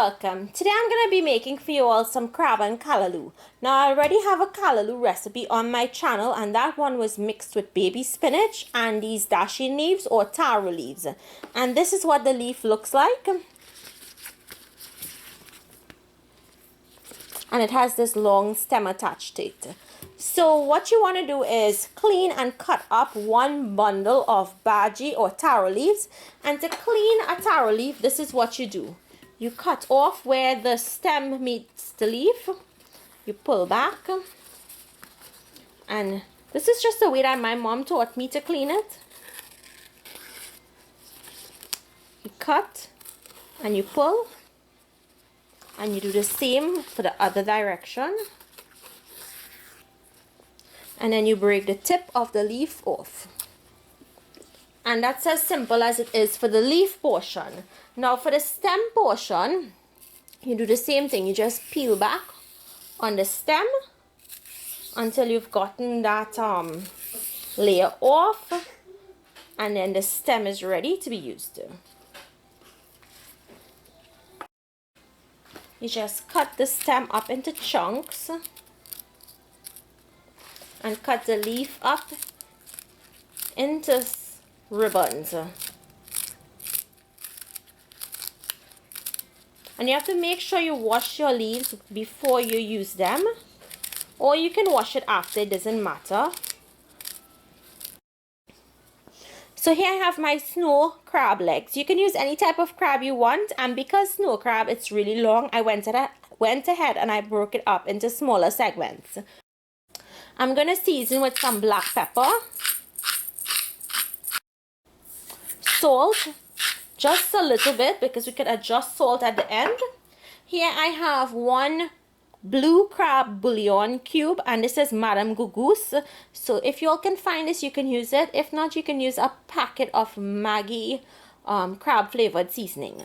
welcome. Today I'm going to be making for you all some crab and callaloo. Now I already have a callaloo recipe on my channel, and that one was mixed with baby spinach and these dashi leaves or taro leaves. And this is what the leaf looks like. And it has this long stem attached to it. So what you want to do is clean and cut up one bundle of Bhagi or taro leaves. And to clean a taro leaf, this is what you do. You cut off where the stem meets the leaf. You pull back. And this is just the way that my mom taught me to clean it. You cut and you pull. And you do the same for the other direction. And then you break the tip of the leaf off. And that's as simple as it is for the leaf portion. Now for the stem portion, you do the same thing. You just peel back on the stem until you've gotten that layer off. And then the stem is ready to be used. You just cut the stem up into chunks. And cut the leaf up into ribbons. And you have to make sure you wash your leaves before you use them, or you can wash it after, it doesn't matter. So here I have my snow crab legs. You can use any type of crab you want, and because snow crab it's really long, I went ahead and I broke it up into smaller segments. I'm going to season with some black pepper, salt, just a little bit because we can adjust salt at the end. Here I have one blue crab bouillon cube, and this is Madame Goose. So if you all can find this, you can use it. If not, you can use a packet of Maggi crab flavored seasoning.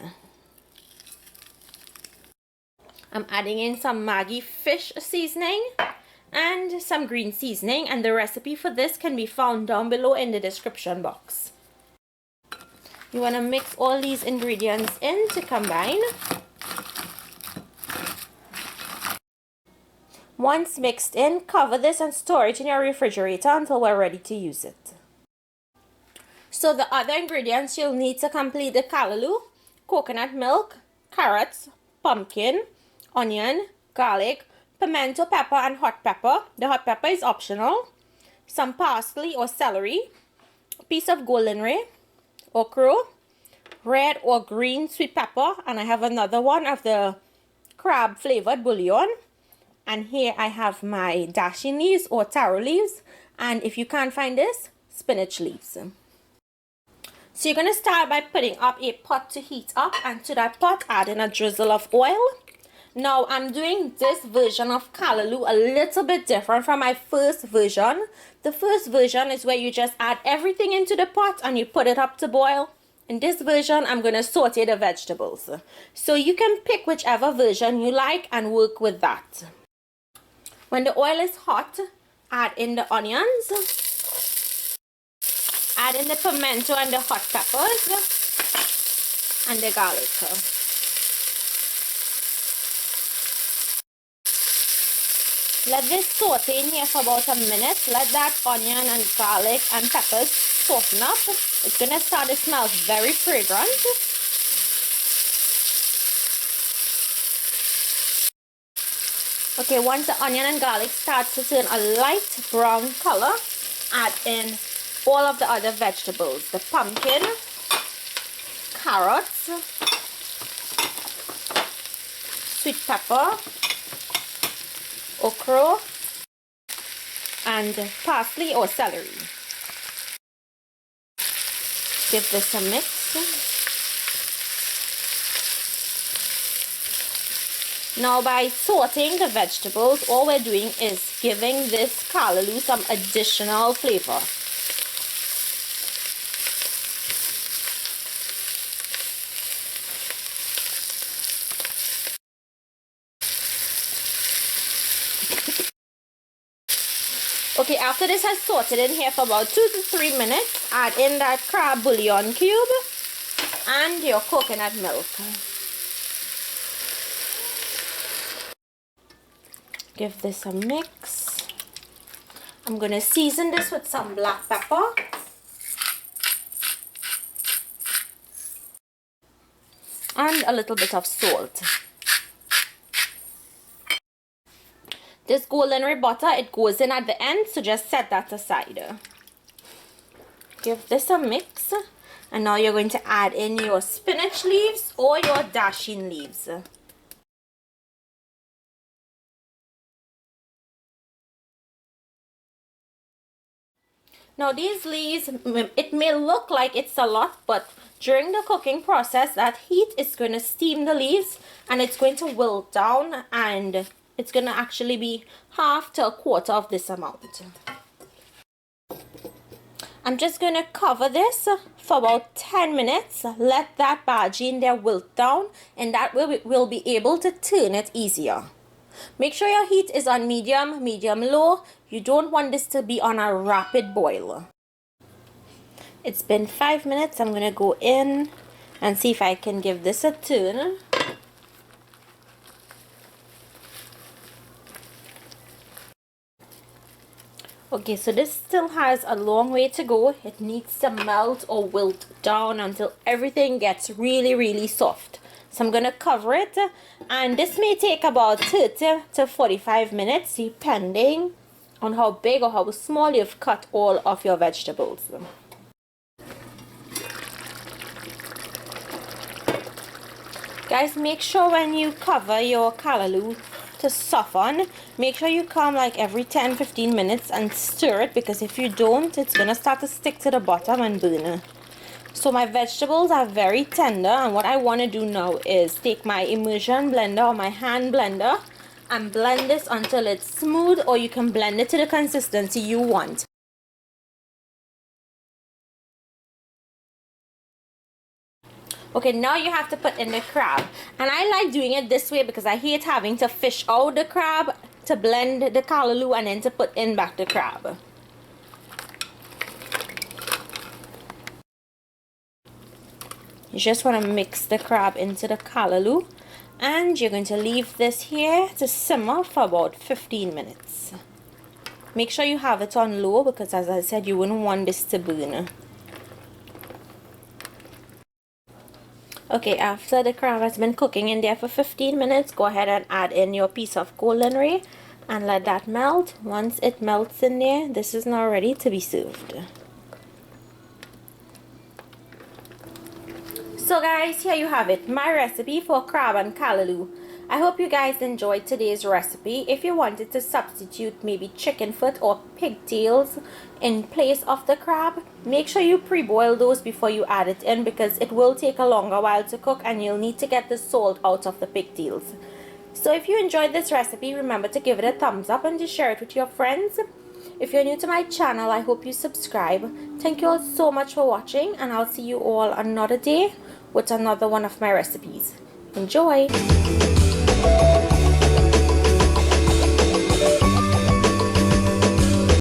I'm adding in some Maggi fish seasoning and some green seasoning, and the recipe for this can be found down below in the description box. You want to mix all these ingredients in to combine. Once mixed in, cover this and store it in your refrigerator until we're ready to use it. So the other ingredients you'll need to complete the callaloo: coconut milk, carrots, pumpkin, onion, garlic, pimento pepper and hot pepper. The hot pepper is optional. Some parsley or celery, a piece of goldenrod, okra, red or green sweet pepper, and I have another one of the crab flavored bouillon. And here I have my dashi leaves or taro leaves, and if you can't find this, spinach leaves. So you're going to start by putting up a pot to heat up, and to that pot add in a drizzle of oil. Now I'm doing this version of callaloo a little bit different from my first version. The first version is where you just add everything into the pot and you put it up to boil. In this version, I'm going to saute the vegetables. So you can pick whichever version you like and work with that. When the oil is hot, add in the onions, add in the pimento and the hot peppers, and the garlic. Let this saute in here for about a minute. Let that onion and garlic and peppers soften up. It's going to start to smell very fragrant. Okay, once the onion and garlic starts to turn a light brown color, add in all of the other vegetables. The pumpkin, carrots, sweet pepper, okra, and parsley or celery. Give this a mix. Now by sauteing the vegetables, all we're doing is giving this callaloo some additional flavor. Okay, after this has sauteed in here for about 2 to 3 minutes, add in that crab bouillon cube and your coconut milk. Give this a mix. I'm going to season this with some black pepper. And a little bit of salt. This golden butter, it goes in at the end, so just set that aside. Give this a mix. And now you're going to add in your spinach leaves or your dasheen leaves. Now these leaves, it may look like it's a lot, but during the cooking process, that heat is going to steam the leaves and it's going to wilt down, and it's going to actually be half to a quarter of this amount. I'm just going to cover this for about 10 minutes. Let that bhaji in there wilt down, and that will be able to turn it easier. Make sure your heat is on medium, medium-low. You don't want this to be on a rapid boil. It's been 5 minutes. I'm going to go in and see if I can give this a turn. Okay, so this still has a long way to go. It needs to melt or wilt down until everything gets really, really soft. So I'm going to cover it, and this may take about 30 to 45 minutes depending on how big or how small you've cut all of your vegetables. Guys, make sure when you cover your callaloo to soften, make sure you come like every 10-15 minutes and stir it, because if you don't, it's going to start to stick to the bottom and burn. So my vegetables are very tender, and what I want to do now is take my immersion blender or my hand blender and blend this until it's smooth, or you can blend it to the consistency you want. Okay, now you have to put in the crab, and I like doing it this way because I hate having to fish out the crab to blend the callaloo and then to put in back the crab. You just want to mix the crab into the callaloo, and you're going to leave this here to simmer for about 15 minutes. Make sure you have it on low, because as I said, you wouldn't want this to burn. Okay, after the crab has been cooking in there for 15 minutes, go ahead and add in your piece of golden and let that melt. Once it melts in there, this is now ready to be served. So guys, here you have it, my recipe for crab and callaloo. I hope you guys enjoyed today's recipe. If you wanted to substitute maybe chicken foot or pigtails in place of the crab, make sure you pre-boil those before you add it in, because it will take a longer while to cook and you'll need to get the salt out of the pigtails. So if you enjoyed this recipe, remember to give it a thumbs up and to share it with your friends. If you're new to my channel, I hope you subscribe. Thank you all so much for watching, and I'll see you all another day with another one of my recipes. Enjoy!